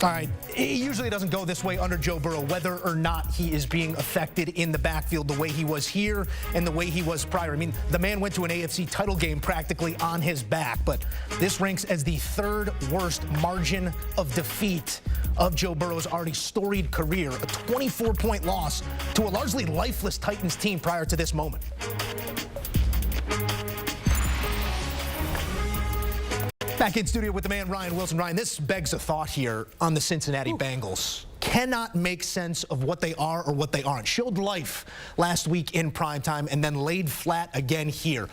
All right, it usually doesn't go this way under Joe Burrow, whether or not he is being affected in the backfield the way he was here and the way he was prior. I mean, the man went to an AFC title game practically on his back, but this ranks as the third worst margin of defeat of Joe Burrow's already storied career, a 24-point loss to a largely lifeless Titans team prior to this moment. Back in studio with the man, Ryan Wilson. Ryan, this begs a thought here on the Cincinnati Bengals. Cannot make sense of what they are or what they aren't. Showed life last week in primetime and then laid flat again here.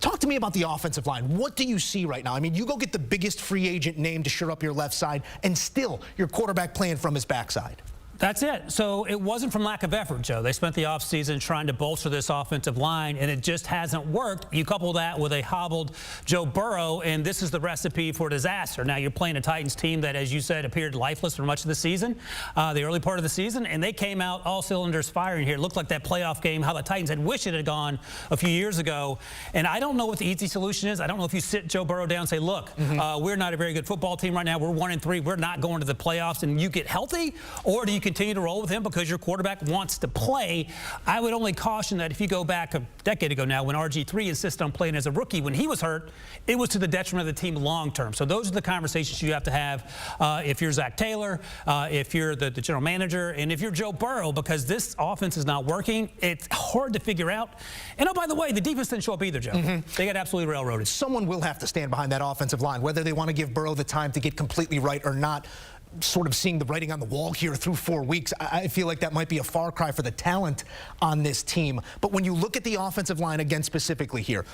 Talk to me about the offensive line. What do you see right now? I mean, you go get the biggest free agent name to shore up your left side, and still your quarterback playing from his backside. That's it. So it wasn't from lack of effort, Joe. They spent the offseason trying to bolster this offensive line, and it just hasn't worked. You couple that with a hobbled Joe Burrow, and this is the recipe for disaster. Now, you're playing a Titans team that, as you said, appeared lifeless for much of the season, the early part of the season, and they came out all cylinders firing here. It looked like that playoff game, how the Titans had wished it had gone a few years ago. And I don't know what the easy solution is. I don't know if you sit Joe Burrow down and say, look, we're not a very good football team right now. We're 1-3. We're not going to the playoffs, and you get healthy, or do you continue to roll with him because your quarterback wants to play? I would only caution that if you go back a decade ago now when RG3 insisted on playing as a rookie when he was hurt, it was to the detriment of the team long term. So those are the conversations you have to have if you're Zach Taylor, if you're the general manager, and if you're Joe Burrow, because this offense is not working. It's hard to figure out. And oh, by the way, the defense didn't show up either, Joe. They got absolutely railroaded. Someone will have to stand behind that offensive line, whether they want to give Burrow the time to get completely right or not. Sort of seeing the writing on the wall here through 4 weeks, I feel like that might be a far cry for the talent on this team. But when you look at the offensive line again specifically here,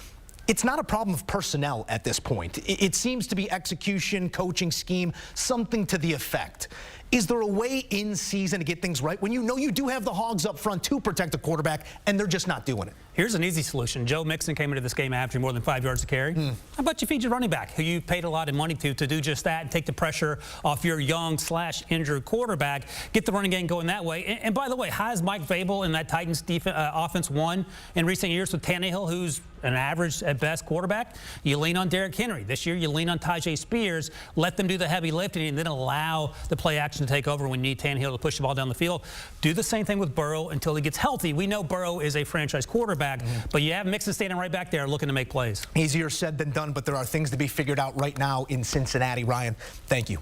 it's not a problem of personnel at this point. It seems to be execution, coaching scheme, something to the effect. Is there a way in season to get things right when you know you do have the Hogs up front to protect the quarterback and they're just not doing it? Here's an easy solution. Joe Mixon came into this game averaging more than 5 yards a carry. How about you feed your running back, who you paid a lot of money to do just that and take the pressure off your young/injured quarterback, get the running game going that way. And by the way, how has Mike Vrabel and that Titans offense won in recent years with Tannehill, who's an average at best quarterback? You lean on Derrick Henry. This year you lean on Tajay Spears. Let them do the heavy lifting and then allow the play action to take over when you need Tannehill to push the ball down the field. Do the same thing with Burrow until he gets healthy. We know Burrow is a franchise quarterback, but you have Mixon standing right back there looking to make plays. Easier said than done, but there are things to be figured out right now in Cincinnati. Ryan, thank you.